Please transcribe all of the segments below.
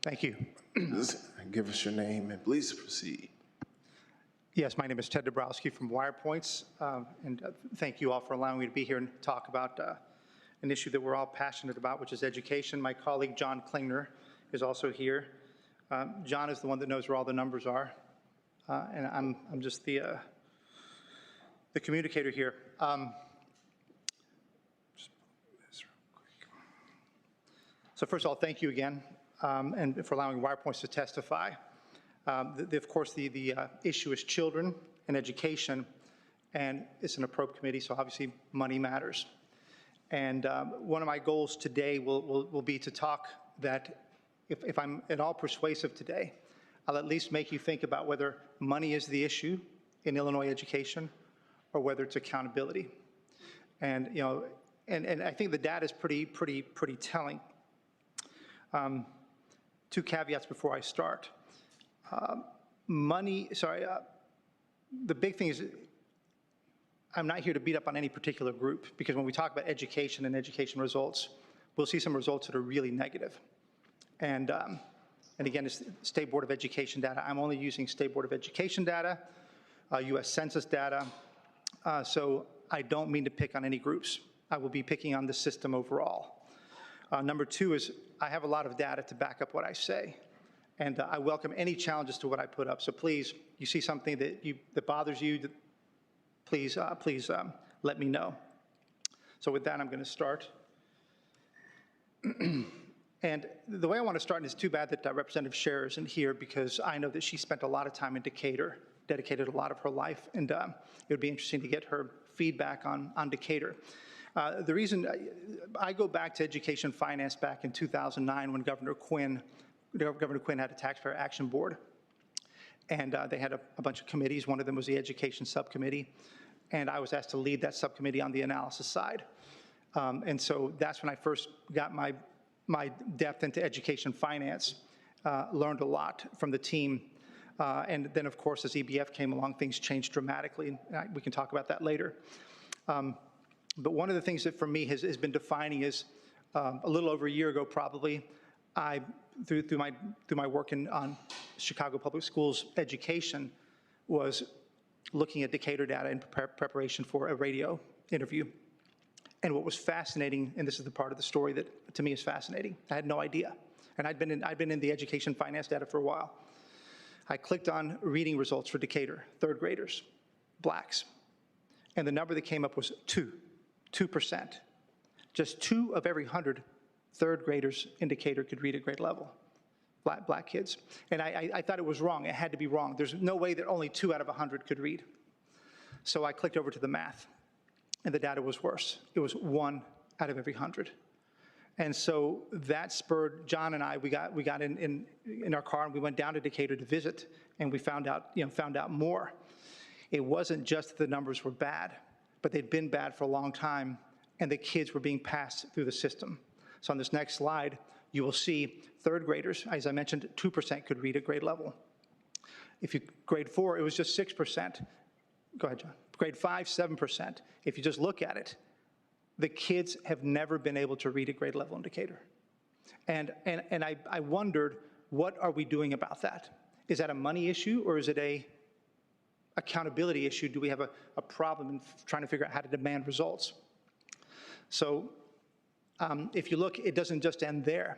Thank you. Give us your name and please proceed. Yes, my name is Ted Dabrowski from Wirepoints, and thank you all for allowing me to be here and talk about an issue that we're all passionate about, which is education. My colleague John Klingner is also here. John is the one that knows where all the numbers are, and I'm just the communicator here. So first of all, thank you again, and for allowing Wirepoints to testify. Of course, the issue is children and education, and it's an appropriate committee, so obviously money matters. And one of my goals today will be to talk that if I'm at all persuasive today, I'll at least make you think about whether money is the issue in Illinois education or whether it's accountability. And and I think the data is pretty telling. Two caveats before I start. The big thing is I'm not here to beat up on any particular group, because when we talk about education and education results, we'll see some results that are really negative. And again, it's State Board of Education data. I'm only using State Board of Education data, U.S. Census data, so I don't mean to pick on any groups. I will be picking on the system overall. Number two is I have a lot of data to back up what I say, and I welcome any challenges to what I put up. So please, you see something that bothers you, please let me know. So with that, I'm going to start. And the way I want to start, and it's too bad that Representative Scherer isn't here, because I know that she spent a lot of time in Decatur, dedicated a lot of her life, and it would be interesting to get her feedback on Decatur. The reason I go back to education finance back in 2009 when Governor Quinn had a Taxpayer Action Board, and they had a bunch of committees. One of them was the Education Subcommittee, and I was asked to lead that subcommittee on the analysis side. And so that's when I first got my depth into education finance, learned a lot from the team. And then, of course, as EBF came along, things changed dramatically. We can talk about that later. But one of the things that for me has been defining is a little over a year ago, probably, through my work on Chicago Public Schools education, was looking at Decatur data in preparation for a radio interview. And what was fascinating, and this is the part of the story that to me is fascinating, I had no idea. And I'd been in the education finance data for a while. I clicked on reading results for Decatur, third graders, blacks. And the number that came up was 2%. Just 2 of every 100 third graders in Decatur could read at grade level, black kids. And I thought it was wrong. It had to be wrong. There's no way that only 2 out of 100 could read. So I clicked over to the math, and the data was worse. It was 1 out of every 100. And so that spurred John and I. We got in our car and we went down to Decatur to visit, and we found out more. It wasn't just that the numbers were bad, but they'd been bad for a long time, and the kids were being passed through the system. So on this next slide, you will see third graders, as I mentioned, 2% could read at grade level. If you grade 4, it was just 6%. Go ahead, John. Grade 5, 7%. If you just look at it, the kids have never been able to read at grade level in Decatur. And I wondered, what are we doing about that? Is that a money issue, or is it a accountability issue? Do we have a problem in trying to figure out how to demand results? So if you look, it doesn't just end there,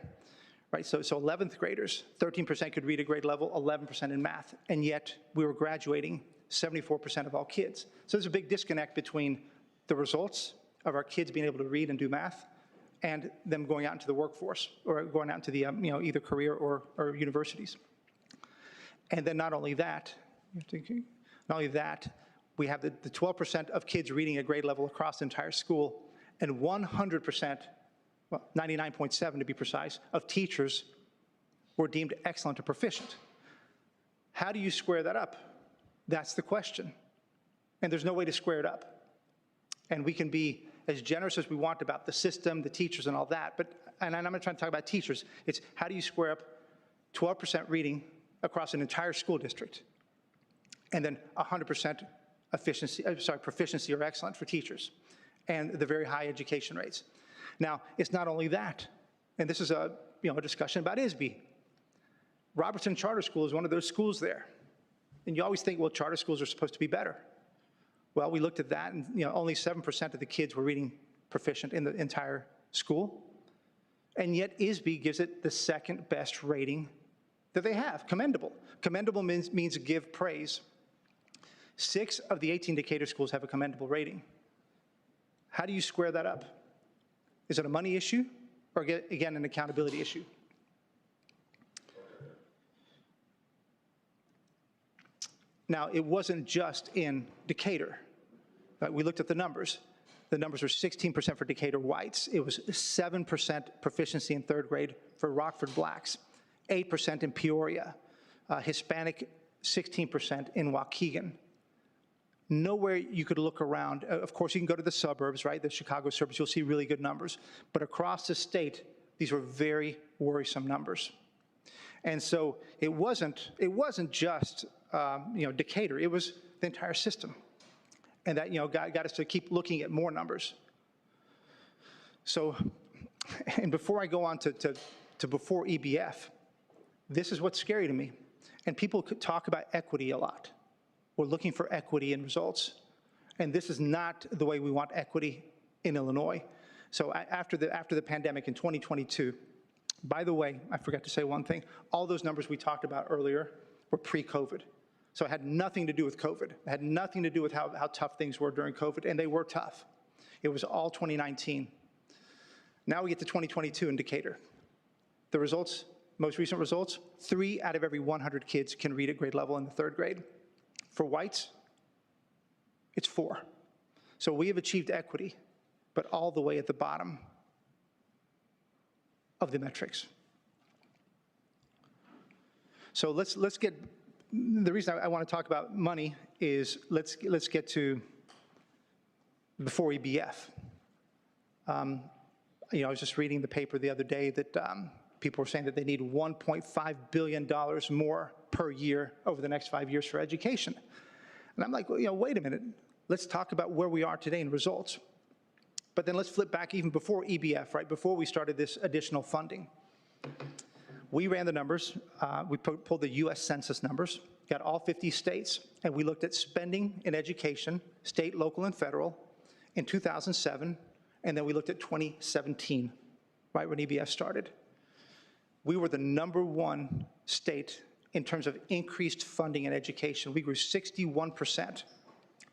right? So 11th graders, 13% could read at grade level, 11% in math, and yet we were graduating 74% of all kids. So there's a big disconnect between the results of our kids being able to read and do math and them going out into the workforce or going out into the either career or universities. And then not only that, we have the 12% of kids reading at grade level across the entire school, and 100%, well, 99.7 to be precise, of teachers were deemed excellent or proficient. How do you square that up? That's the question. And there's no way to square it up. And we can be as generous as we want about the system, the teachers, and all that, and I'm not trying to talk about teachers. It's how do you square up 12% reading across an entire school district, and then 100% proficiency or excellence for teachers, and the very high education rates. Now, it's not only that, and this is a discussion about ISB. Robertson Charter School is one of those schools there. And you always think, well, charter schools are supposed to be better. Well, we looked at that, and only 7% of the kids were reading proficient in the entire school. And yet ISB gives it the second best rating that they have, commendable. Commendable means give praise. 6 of the 18 Decatur schools have a commendable rating. How do you square that up? Is it a money issue or, again, an accountability issue? Now, it wasn't just in Decatur. We looked at the numbers. The numbers were 16% for Decatur whites. It was 7% proficiency in 3rd grade for Rockford blacks, 8% in Peoria, Hispanic 16% in Waukegan. Nowhere you could look around. Of course, you can go to the suburbs, right? The Chicago suburbs, you'll see really good numbers. But across the state, these were very worrisome numbers. And so it wasn't just Decatur. It was the entire system. And that got us to keep looking at more numbers. So, and before I go on to before EBF, this is what's scary to me. And people could talk about equity a lot. We're looking for equity in results. And this is not the way we want equity in Illinois. So after the pandemic in 2022, by the way, I forgot to say one thing. All those numbers we talked about earlier were pre-COVID. So it had nothing to do with COVID. It had nothing to do with how tough things were during COVID, and they were tough. It was all 2019. Now we get to 2022 in Decatur. The results, most recent results, 3 out of every 100 kids can read at grade level in the 3rd grade. For whites, it's 4. So we have achieved equity, but all the way at the bottom of the metrics. So let's get, the reason I want to talk about money is let's get to before EBF. I was just reading the paper the other day that people were saying that they need $1.5 billion more per year over the next 5 years for education. And I'm like, well, wait a minute. Let's talk about where we are today in results. But then let's flip back even before EBF, right, before we started this additional funding. We ran the numbers. We pulled the U.S. Census numbers, got all 50 states, and we looked at spending in education, state, local, and federal, in 2007, and then we looked at 2017, right, when EBF started. We were the #1 state in terms of increased funding in education. We grew 61%.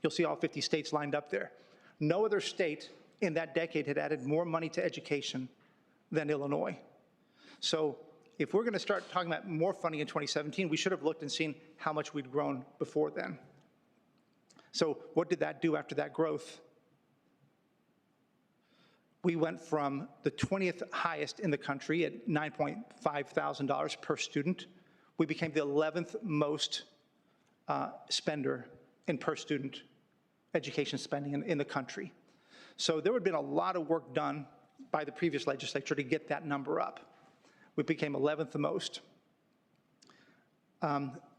You'll see all 50 states lined up there. No other state in that decade had added more money to education than Illinois. So if we're going to start talking about more funding in 2017, we should have looked and seen how much we'd grown before then. So what did that do after that growth? We went from the 20th highest in the country at $9.5 thousand per student. We became the 11th most spender in per student education spending in the country. So there would have been a lot of work done by the previous legislature to get that number up. We became 11th the most.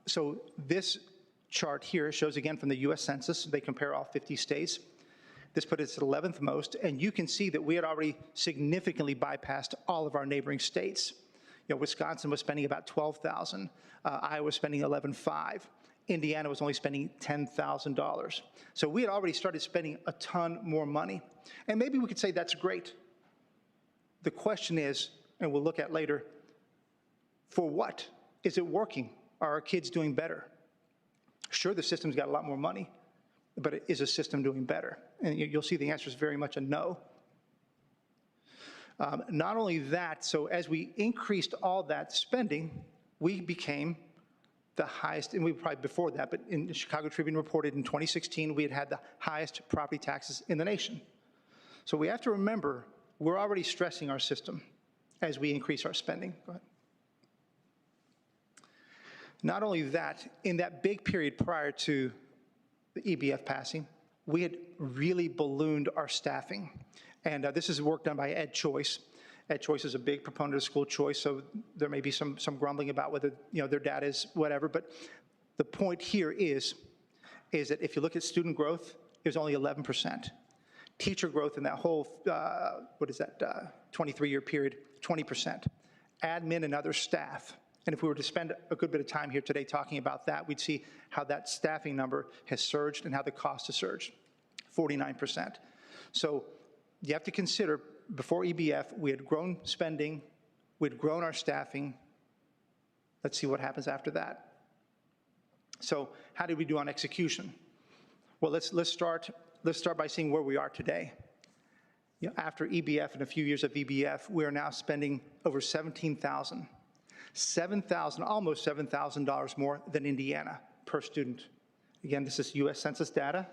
So this chart here shows, again, from the U.S. Census. They compare all 50 states. This put us at 11th most, and you can see that we had already significantly bypassed all of our neighboring states. Wisconsin was spending about $12,000. Iowa was spending $11,500. Indiana was only spending $10,000. So we had already started spending a ton more money. And maybe we could say that's great. The question is, and we'll look at later, for what? Is it working? Are our kids doing better? Sure, the system's got a lot more money, but is the system doing better? And you'll see the answer is very much a no. Not only that, so as we increased all that spending, we became the highest, and we were probably before that, but in the Chicago Tribune reported in 2016, we had the highest property taxes in the nation. So we have to remember, we're already stressing our system as we increase our spending. Go ahead. Not only that, in that big period prior to the EBF passing, we had really ballooned our staffing. And this is work done by Ed Choice. Ed Choice is a big proponent of school choice, so there may be some grumbling about whether their data is whatever. But the point here is that if you look at student growth, it was only 11%. Teacher growth in that whole 23-year period, 20%. Admin and other staff, And if we were to spend a good bit of time here today talking about that, we'd see how that staffing number has surged and how the cost has surged, 49%. So you have to consider, before EBF, we had grown spending, we'd grown our staffing. Let's see what happens after that. So how did we do on execution? Well, let's start by seeing where we are today. You know, after EBF and a few years of EBF, we are now spending over $17,000, almost $7,000 more than Indiana per student. Again, this is U.S. Census data,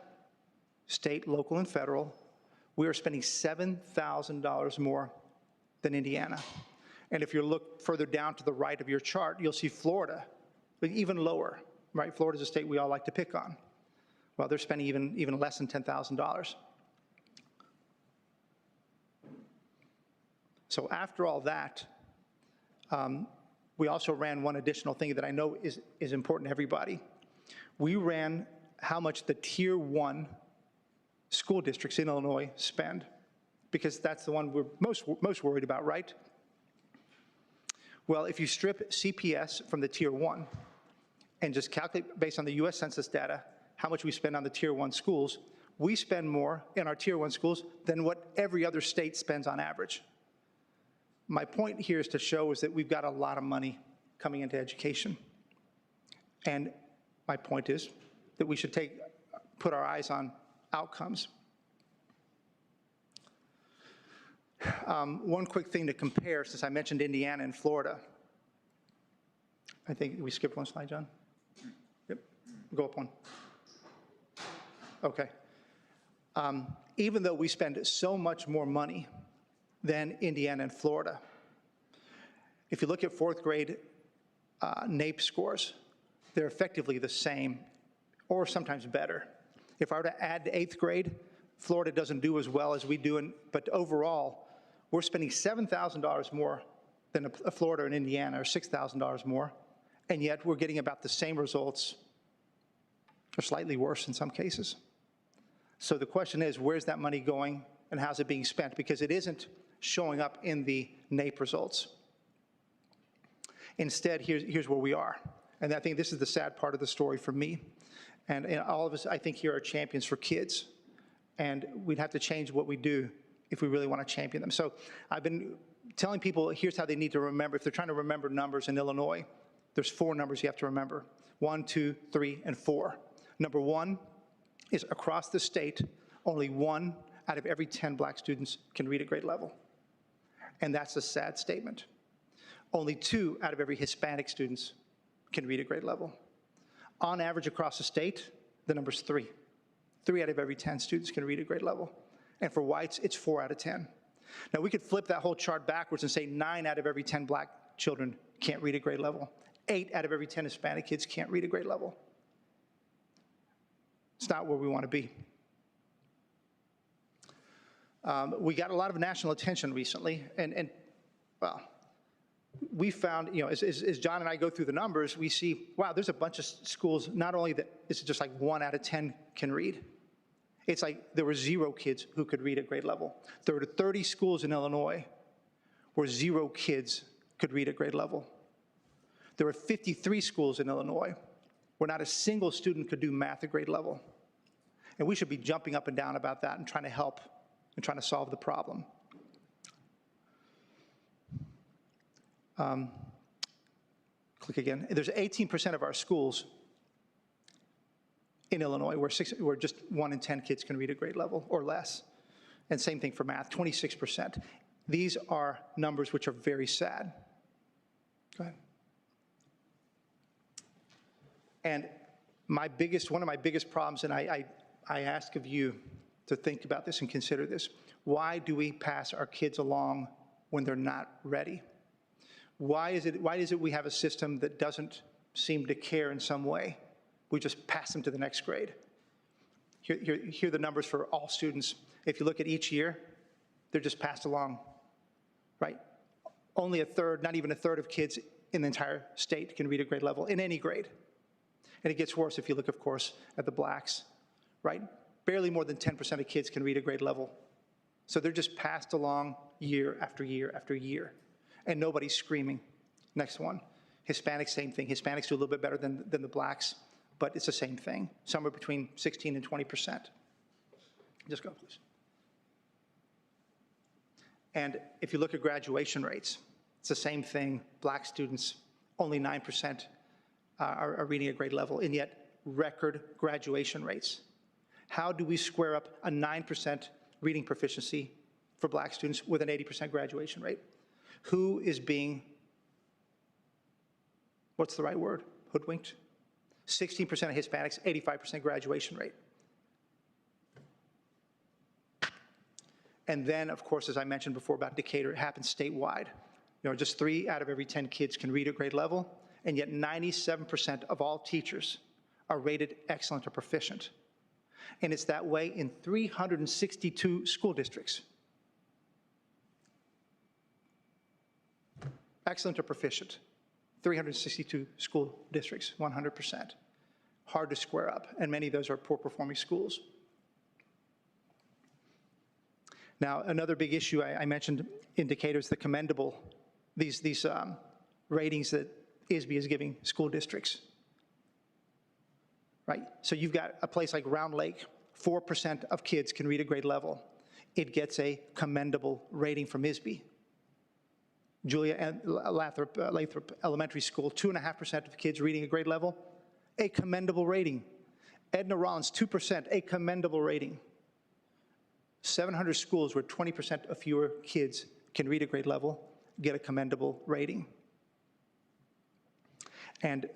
state, local, and federal. We are spending $7,000 more than Indiana. And if you look further down to the right of your chart, you'll see Florida, even lower, right? Florida's a state we all like to pick on. Well, they're spending even less than $10,000. So after all that, we also ran one additional thing that I know is important to everybody. We ran how much the Tier 1 school districts in Illinois spend, because that's the one we're most worried about, right? Well, if you strip CPS from the Tier 1 and just calculate based on the U.S. Census data how much we spend on the Tier 1 schools, we spend more in our Tier 1 schools than what every other state spends on average. My point here is to show is that we've got a lot of money coming into education. And my point is that we should put our eyes on outcomes. One quick thing to compare, since I mentioned Indiana and Florida. I think we skipped one slide, John? Yep, go up one. Okay. Even though we spend so much more money than Indiana and Florida, if you look at fourth grade NAEP scores, they're effectively the same, or sometimes better. If I were to add to eighth grade, Florida doesn't do as well as we do, but overall, we're spending $7,000 more than a Florida and Indiana, or $6,000 more, and yet we're getting about the same results, or slightly worse in some cases. So the question is, where's that money going and how's it being spent? Because it isn't showing up in the NAEP results. Instead, here's where we are. And I think this is the sad part of the story for me. And all of us, I think, here are champions for kids. And we'd have to change what we do if we really want to champion them. So I've been telling people, here's how they need to remember. If they're trying to remember numbers in Illinois, there's 4 numbers you have to remember: 1, 2, 3, and 4. Number 1 is across the state, only 1 out of every 10 black students can read at grade level. And that's a sad statement. Only 2 out of every Hispanic students can read at grade level. On average across the state, the number's 3. 3 out of every 10 students can read at grade level. And for whites, it's 4 out of 10. Now we could flip that whole chart backwards and say 9 out of every 10 black children can't read at grade level. 8 out of every 10 Hispanic kids can't read at grade level. It's not where we want to be. We got a lot of national attention recently, and well, we found, as John and I go through the numbers, we see, wow, there's a bunch of schools, not only that it's just like 1 out of 10 can read, it's like there were 0 kids who could read at grade level. There were 30 schools in Illinois where 0 kids could read at grade level. There were 53 schools in Illinois where not a single student could do math at grade level. And we should be jumping up and down about that and trying to help and trying to solve the problem. Click again. There's 18% of our schools in Illinois where just 1 in 10 kids can read at grade level or less. And same thing for math, 26%. These are numbers which are very sad. Go ahead. And one of my biggest problems, and I ask of you to think about this and consider this: why do we pass our kids along when they're not ready? Why is it we have a system that doesn't seem to care in some way? We just pass them to the next grade. Here are the numbers for all students. If you look at each year, they're just passed along, right? Only a third, not even a third of kids in the entire state can read at grade level in any grade. And it gets worse if you look, of course, at the blacks, right? Barely more than 10% of kids can read at grade level. So they're just passed along year after year after year. And nobody's screaming. Next one. Hispanics, same thing. Hispanics do a little bit better than the blacks, but it's the same thing, somewhere between 16 and 20%. Just go, please. And if you look at graduation rates, it's the same thing. Black students, only 9% are reading at grade level, and yet record graduation rates. How do we square up a 9% reading proficiency for black students with an 80% graduation rate? Who is being, what's the right word, hoodwinked? 16% of Hispanics, 85% graduation rate. And then, of course, as I mentioned before about Decatur, it happens statewide. Just 3 out of every 10 kids can read at grade level, and yet 97% of all teachers are rated excellent or proficient. And it's that way in 362 school districts. Excellent or proficient, 362 school districts, 100%. Hard to square up, and many of those are poor performing schools. Now, another big issue I mentioned in Decatur is the commendable, these ratings that ISB is giving school districts, right? So you've got a place like Round Lake, 4% of kids can read at grade level. It gets a commendable rating from ISB. Julia and Lathrop Elementary School, 2.5% of kids reading at grade level, a commendable rating. Edna Rollins, 2%, a commendable rating. 700 schools where 20% of fewer kids can read at grade level get a commendable rating. And,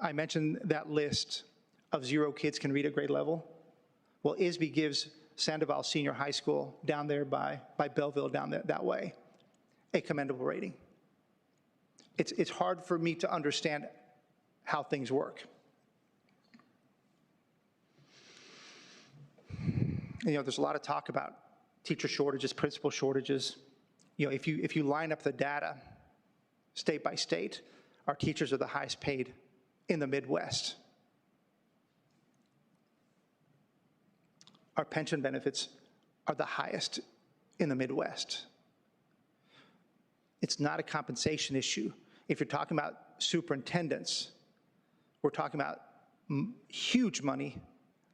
I mentioned that list of 0 kids can read at grade level. Well, ISB gives Sandoval Senior High School down there by Belleville, down that way, a commendable rating. It's hard for me to understand how things work. There's a lot of talk about teacher shortages, principal shortages. If you line up the data state by state, our teachers are the highest paid in the Midwest. Our pension benefits are the highest in the Midwest. It's not a compensation issue. If you're talking about superintendents, we're talking about huge money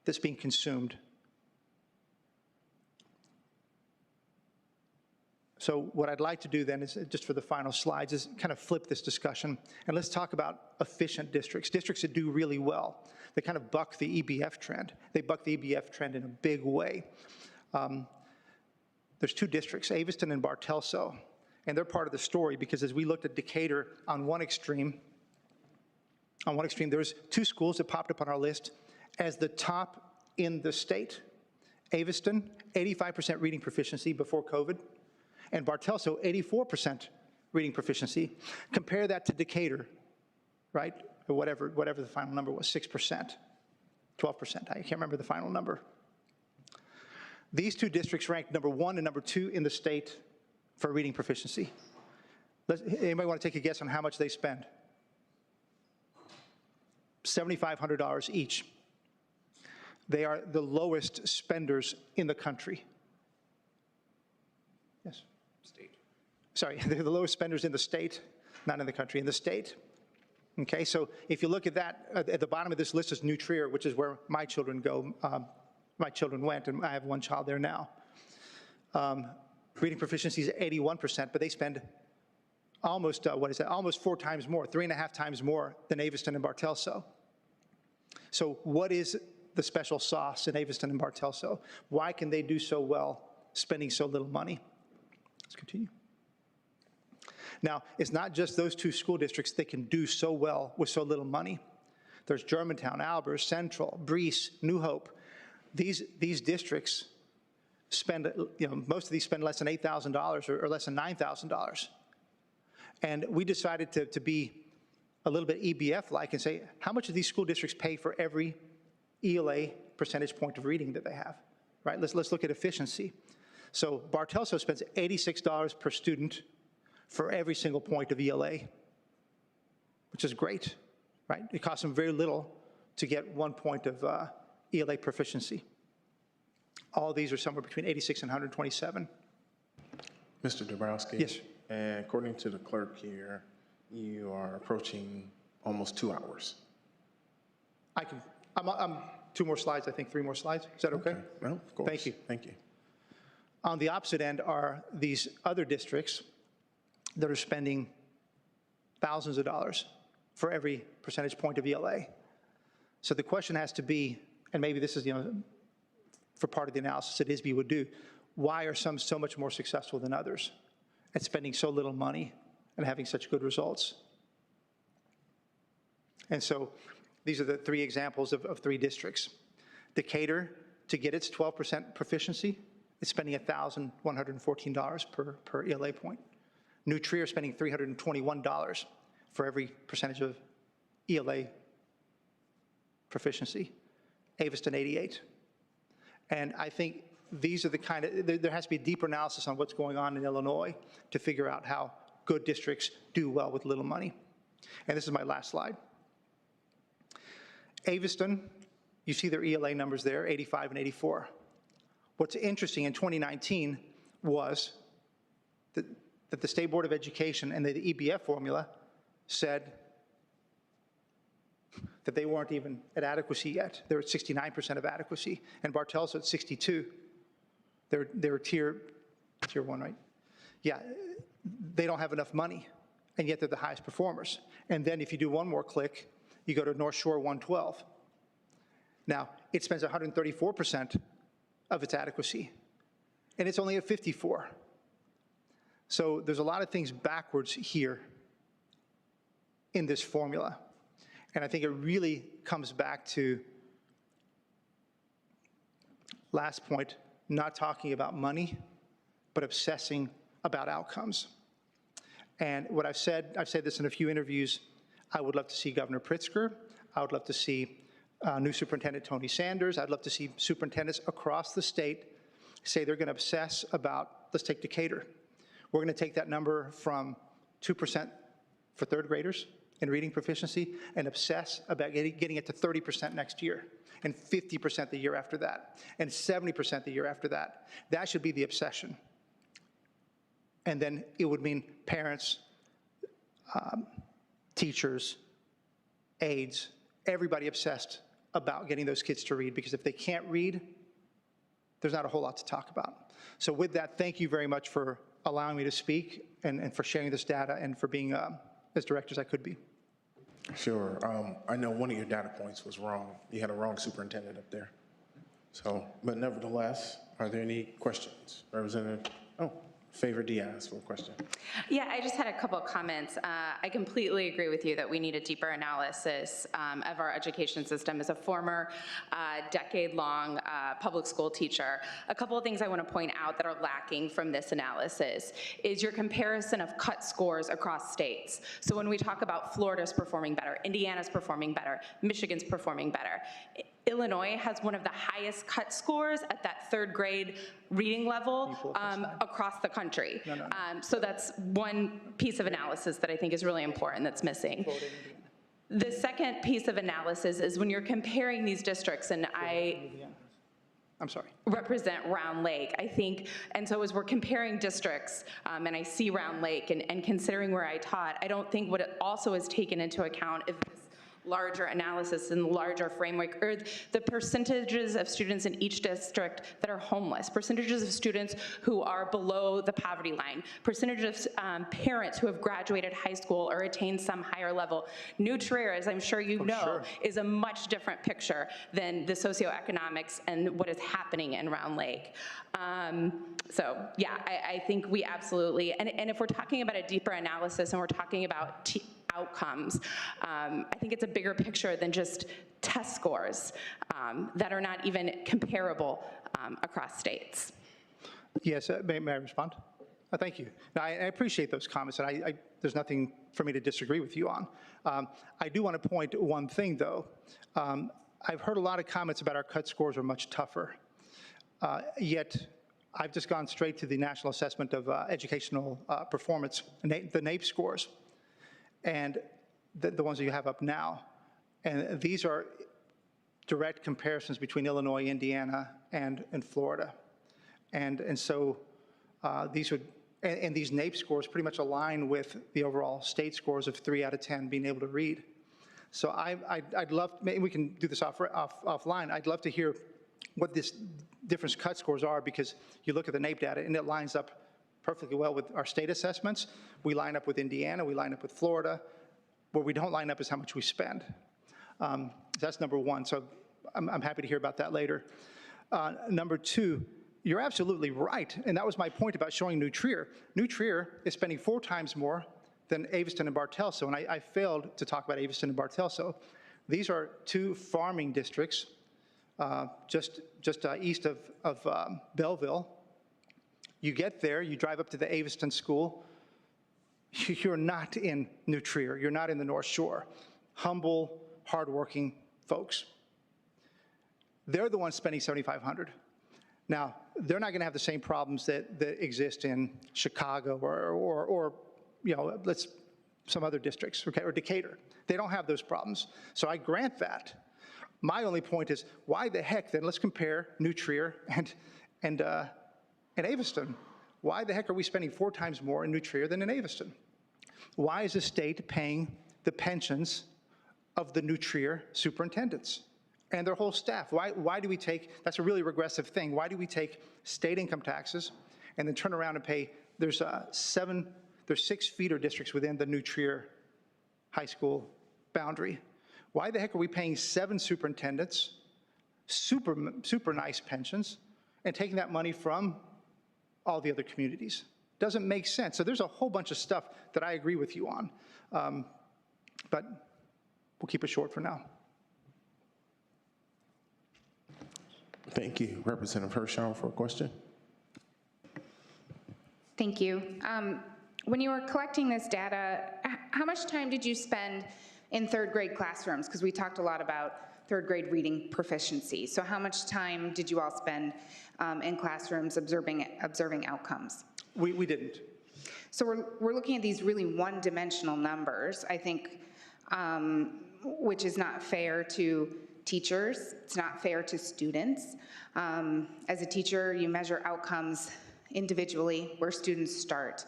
that's being consumed. So what I'd like to do then is, just for the final slides, is kind of flip this discussion, and let's talk about efficient districts, districts that do really well. They kind of buck the EBF trend. They buck the EBF trend in a big way. There's 2 districts, Aviston and Bartelso, and they're part of the story because as we looked at Decatur on one extreme, there's 2 schools that popped up on our list as the top in the state. Aviston, 85% reading proficiency before COVID, and Bartelso, 84% reading proficiency. Compare that to Decatur, right? Or whatever the final number was, 6%, 12%, I can't remember the final number. These 2 districts ranked number 1 and number 2 in the state for reading proficiency. Anybody want to take a guess on how much they spend? $7,500 each. They are the lowest spenders in the country. Yes? State. Sorry, they're the lowest spenders in the state, not in the country, in the state. Okay, so if you look at that, at the bottom of this list is New Trier, which is where my children go. My children went, and I have 1 child there now. Reading proficiency is 81%, but they spend almost, almost 4 times more, 3.5 times more than Aviston and Bartelso. So what is the special sauce in Aviston and Bartelso? Why can they do so well spending so little money? Let's continue. Now, it's not just those 2 school districts that can do so well with so little money. There's Germantown, Albers, Central, Breese, New Hope. These districts spend, most of these spend less than $8,000 or less than $9,000. And we decided to be a little bit EBF-like and say, how much do these school districts pay for every ELA percentage point of reading that they have, right? Let's look at efficiency. So Bartelso spends $86 per student for every single point of ELA, which is great, right? It costs them very little to get 1 point of ELA proficiency. All these are somewhere between 86 and 127. Mr. Dabrowski? Yes. And according to the clerk here, You are approaching almost 2 hours. I'm 2 more slides, I think, 3 more slides. Is that okay? Well, of course. Thank you. Thank you. On the opposite end are these other districts that are spending thousands of dollars for every percentage point of ELA. So the question has to be, and maybe this is, for part of the analysis that ISB would do, why are some so much more successful than others at spending so little money and having such good results? And so these are the 3 examples of 3 districts. Decatur, to get its 12% proficiency, is spending $1,114 per ELA point. New Trier is spending $321 for every percentage of ELA proficiency. Aviston, 88. And I think these are the kind of, there has to be a deeper analysis on what's going on in Illinois to figure out how good districts do well with little money. And this is my last slide. Aviston, you see their ELA numbers there, 85 and 84. What's interesting in 2019 was that the State Board of Education and the EBF formula said that they weren't even at adequacy yet. They're at 69% of adequacy, and Bartell's at 62. They're tier 1, right? Yeah, they don't have enough money, and yet they're the highest performers. And then if you do one more click, you go to North Shore 112. Now, it spends 134% of its adequacy, and it's only at 54. So there's a lot of things backwards here in this formula. And I think it really comes back to, last point, not talking about money, but obsessing about outcomes. And what I've said this in a few interviews, I would love to see Governor Pritzker. I would love to see new Superintendent Tony Sanders. I'd love to see superintendents across the state say they're going to obsess about, let's take Decatur. We're going to take that number from 2% for 3rd graders in reading proficiency and obsess about getting it to 30% next year, and 50% the year after that, and 70% the year after that. That should be the obsession. And then it would mean parents, teachers, aides, everybody obsessed about getting those kids to read, because if they can't read, there's not a whole lot to talk about. So with that, thank you very much for allowing me to speak and for sharing this data and for being as direct as I could be. Sure. I know one of your data points was wrong. You had a wrong superintendent up there. So, but nevertheless, are there any questions? Representative, Favor Diaz for a question. Yeah, I just had a couple of comments. I completely agree with you that we need a deeper analysis of our education system. As a former decade-long public school teacher, a couple of things I want to point out that are lacking from this analysis is your comparison of cut scores across states. So when we talk about Florida's performing better, Indiana's performing better, Michigan's performing better, Illinois has one of the highest cut scores at that 3rd grade reading level across the country. No. So that's one piece of analysis that I think is really important that's missing. The second piece of analysis is when you're comparing these districts, and I'm sorry, represent Round Lake, I think, and so as we're comparing districts, and I see Round Lake and considering where I taught, I don't think what it also is taken into account is this larger analysis and larger framework, or the percentages of students in each district that are homeless, percentages of students who are below the poverty line, percentages of parents who have graduated high school or attained some higher level. New Trier, as I'm sure you know, is a much different picture than the socioeconomics and what is happening in Round Lake. So yeah, I think we absolutely, and if we're talking about a deeper analysis and we're talking about outcomes, I think it's a bigger picture than just test scores that are not even comparable across states. Yes, may I respond? Thank you. Now, I appreciate those comments, and there's nothing for me to disagree with you on. I do want to point to one thing, though. I've heard a lot of comments about our cut scores are much tougher, yet I've just gone straight to the National Assessment of Educational Performance, the NAEP scores, and the ones that you have up now. And these are direct comparisons between Illinois, Indiana, and Florida. And so these would And these NAEP scores pretty much align with the overall state scores of 3 out of 10 being able to read. So I'd love, maybe we can do this offline, I'd love to hear what this different cut scores are, because you look at the NAEP data and it lines up perfectly well with our state assessments. We line up with Indiana, we line up with Florida. Where we don't line up is how much we spend. That's number one, so I'm happy to hear about that later. Number two, you're absolutely right, and that was my point about showing New Trier. New Trier is spending 4 times more than Aveston and Bartelso, and I failed to talk about Aveston and Bartelso. These are 2 farming districts just east of Belleville. You get there, you drive up to the Aveston school, you're not in New Trier, you're not in the North Shore. Humble, hardworking folks. They're the ones spending $7,500. Now, they're not going to have the same problems that exist in Chicago or you know, some other districts, okay, or Decatur. They don't have those problems. So I grant that. My only point is, why the heck then, let's compare New Trier and Aveston. Why the heck are we spending 4 times more in New Trier than in Aveston? Why is the state paying the pensions of the New Trier superintendents and their whole staff? Why do we take, that's a really regressive thing, why do we take state income taxes and then turn around and pay, there's 6 feeder districts within the New Trier high school boundary. Why the heck are we paying 7 superintendents, super nice pensions, and taking that money from all the other communities? Doesn't make sense. So there's a whole bunch of stuff that I agree with you on, but we'll keep it short for now. Thank you. Representative Hirschhauer for a question. Thank you. When you were collecting this data, how much time did you spend in 3rd grade classrooms? Because we talked a lot about 3rd grade reading proficiency. So how much time did you all spend in classrooms observing outcomes? We didn't. So we're looking at these really one-dimensional numbers, I think, which is not fair to teachers. It's not fair to students. As a teacher, you measure outcomes individually where students start.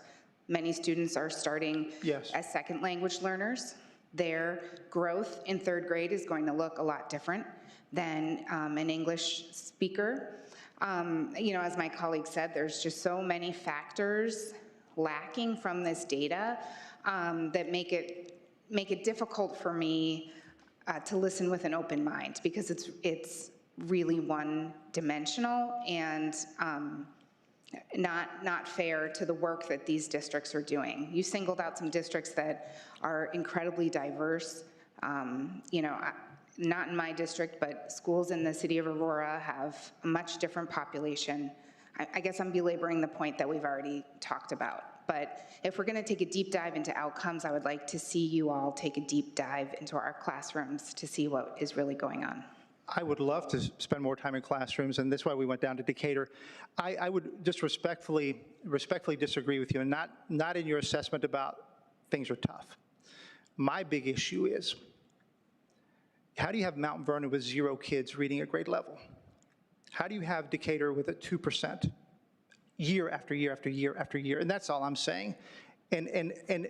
Many students are starting as second language learners. Their growth in 3rd grade is going to look a lot different than an English speaker. You know, as my colleague said, there's just so many factors lacking from this data that make it difficult for me to listen with an open mind, because it's really one-dimensional and not fair to the work that these districts are doing. You singled out some districts that are incredibly diverse. You know, not in my district, but schools in the city of Aurora have a much different population. I guess I'm belaboring the point that we've already talked about. But if we're going to take a deep dive into outcomes, I would like to see you all take a deep dive into our classrooms to see what is really going on. I would love to spend more time in classrooms, and that's why we went down to Decatur. I would just respectfully disagree with you, and not in your assessment about things are tough. My big issue is, how do you have Mount Vernon with 0 kids reading at grade level? How do you have Decatur with a 2% year after year after year after year? And that's all I'm saying. And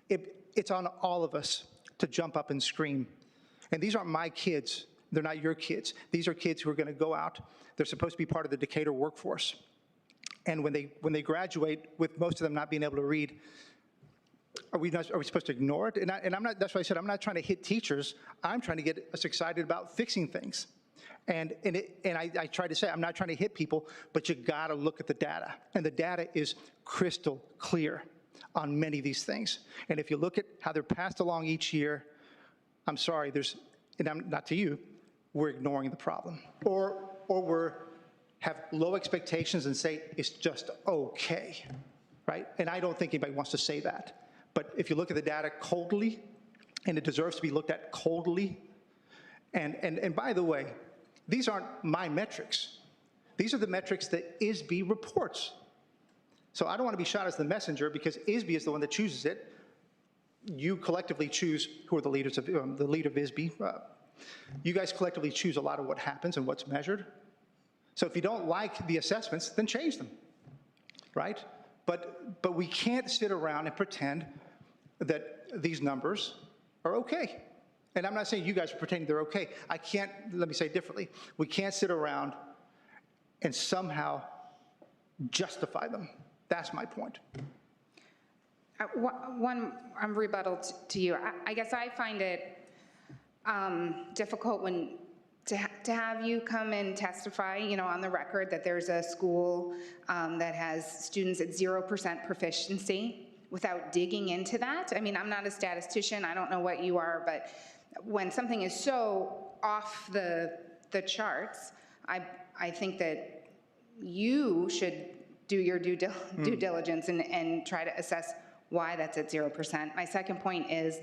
it's on all of us to jump up and scream. And these aren't my kids. They're not your kids. These are kids who are going to go out. They're supposed to be part of the Decatur workforce. And when they graduate, with most of them not being able to read, are we supposed to ignore it? And I'm not. That's why I said I'm not trying to hit teachers. I'm trying to get us excited about fixing things. And I try to say I'm not trying to hit people, but you got to look at the data. And the data is crystal clear on many of these things. And if you look at how they're passed along each year, I'm sorry, and I'm not to you, we're ignoring the problem. Or have low expectations and say it's just okay, right? And I don't think anybody wants to say that. But if you look at the data coldly, and it deserves to be looked at coldly, and by the way, these aren't my metrics. These are the metrics that ISB reports. So I don't want to be shot as the messenger, because ISB is the one that chooses it. You collectively choose who are the leaders of the leader of ISB. You guys collectively choose a lot of what happens and what's measured. So if you don't like the assessments, then change them, right? But we can't sit around and pretend that these numbers are okay. And I'm not saying you guys are pretending they're okay. Let me say it differently. We can't sit around and somehow justify them. That's my point. One rebuttal to you. I guess I find it difficult when to have you come and testify, on the record that there's a school that has students at 0% proficiency without digging into that. I mean, I'm not a statistician. I don't know what you are, but when something is so off the charts, I think that you should do your due diligence and try to assess why that's at 0%. My second point is,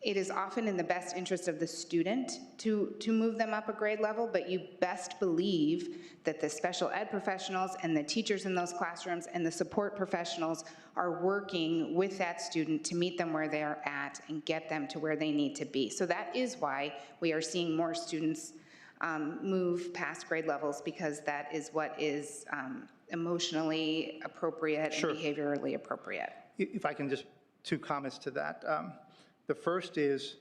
it is often in the best interest of the student to move them up a grade level, but you best believe that the special ed professionals and the teachers in those classrooms and the support professionals are working with that student to meet them where they are at and get them to where they need to be. So that is why we are seeing more students move past grade levels, because that is what is emotionally appropriate and behaviorally appropriate. If I can just, 2 comments to that. The first is,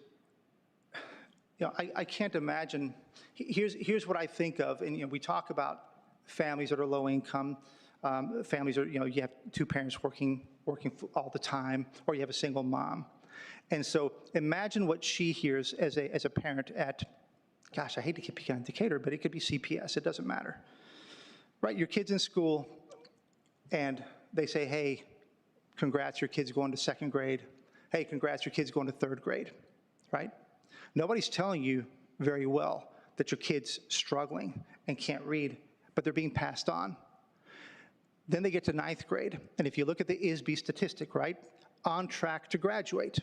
I can't imagine, here's what I think of, and we talk about families that are low income, families are, you have 2 parents working all the time, or you have a single mom. And so imagine what she hears as a parent at, gosh, I hate to keep picking on Decatur, but it could be CPS, it doesn't matter. Right, your kid's in school, and they say, hey, congrats, your kid's going to 2nd grade. Hey, congrats, your kid's going to 3rd grade, right? Nobody's telling you very well that your kid's struggling and can't read, but they're being passed on. Then they get to 9th grade, and if you look at the ISB statistic, right, on track to graduate,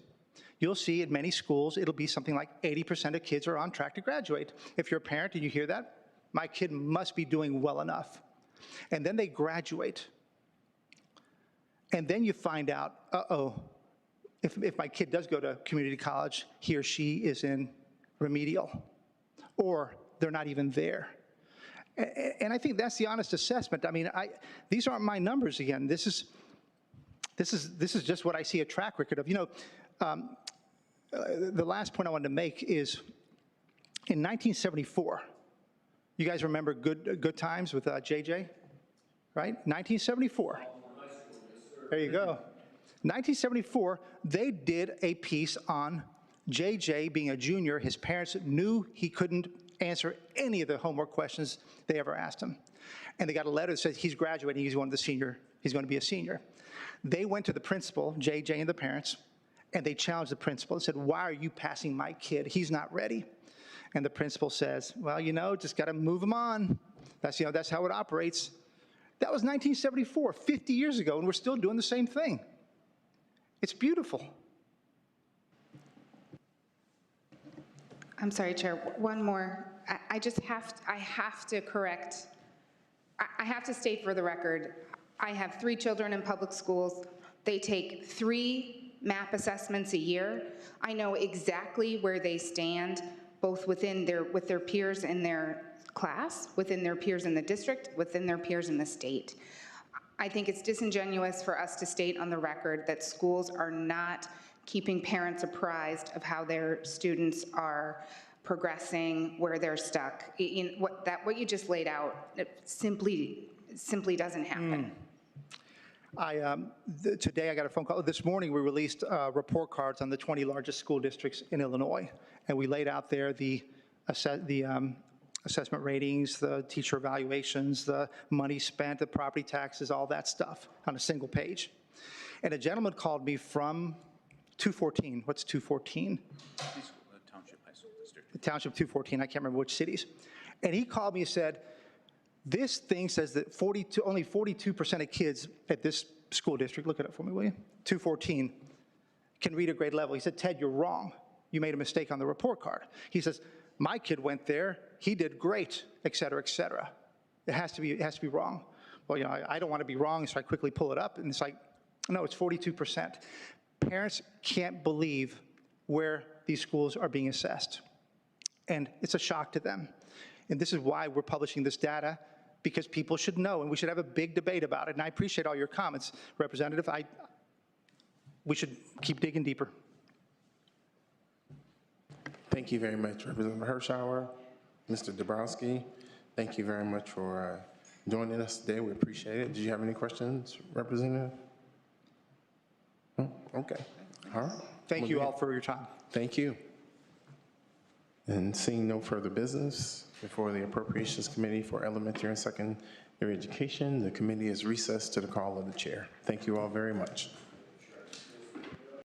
you'll see in many schools it'll be something like 80% of kids are on track to graduate. If you're a parent and you hear that, my kid must be doing well enough. And then they graduate. And then you find out, if my kid does go to community college, he or she is in remedial, or they're not even there. And I think that's the honest assessment. I mean, these aren't my numbers again. This is just what I see a track record of. The last point I wanted to make is, in 1974, you guys remember Good Times with JJ, right? 1974. There you go. 1974, they did a piece on JJ being a junior. His parents knew he couldn't answer any of the homework questions they ever asked him. And they got a letter that says he's graduating, he's going to be a senior. They went to the principal, JJ and the parents, and they challenged the principal and said, why are you passing my kid? He's not ready. And the principal says, well, just got to move him on. That's how it operates. That was 1974, 50 years ago, and we're still doing the same thing. It's beautiful. I'm sorry, Chair, one more. I have to correct. I have to state for the record, I have 3 children in public schools. They take 3 MAP assessments a year. I know exactly where they stand, both with their peers in their class, within their peers in the district, within their peers in the state. I think it's disingenuous for us to state on the record that schools are not keeping parents apprised of how their students are progressing, where they're stuck. What you just laid out, it simply doesn't happen. Today I got a phone call. This morning we released report cards on the 20 largest school districts in Illinois, and we laid out there the assessment ratings, the teacher evaluations, the money spent, the property taxes, all that stuff on a single page. And a gentleman called me from 214. What's 214? Township High School District. The Township 214, I can't remember which cities. And he called me and said, this thing says that only 42% of kids at this school district, look it up for me, will you? 214, can read a grade level. He said, Ted, you're wrong. You made a mistake on the report card. He says, my kid went there, he did great, et cetera, et cetera. It has to be wrong. Well, I don't want to be wrong, so I quickly pull it up, and it's like, no, it's 42%. Parents can't believe where these schools are being assessed. And it's a shock to them. And this is why we're publishing this data, because people should know, and we should have a big debate about it. And I appreciate all your comments, Representative. We should keep digging deeper. Thank you very much, Representative Hirschauer, Mr. Dabrowski. Thank you very much for joining us today. We appreciate it. Did you have any questions, Representative? No? Okay. All right. Thank you all for your time. Thank you. And seeing no further business before the Appropriations Committee for Elementary and Secondary Education, the committee is recessed to the call of the chair. Thank you all very much.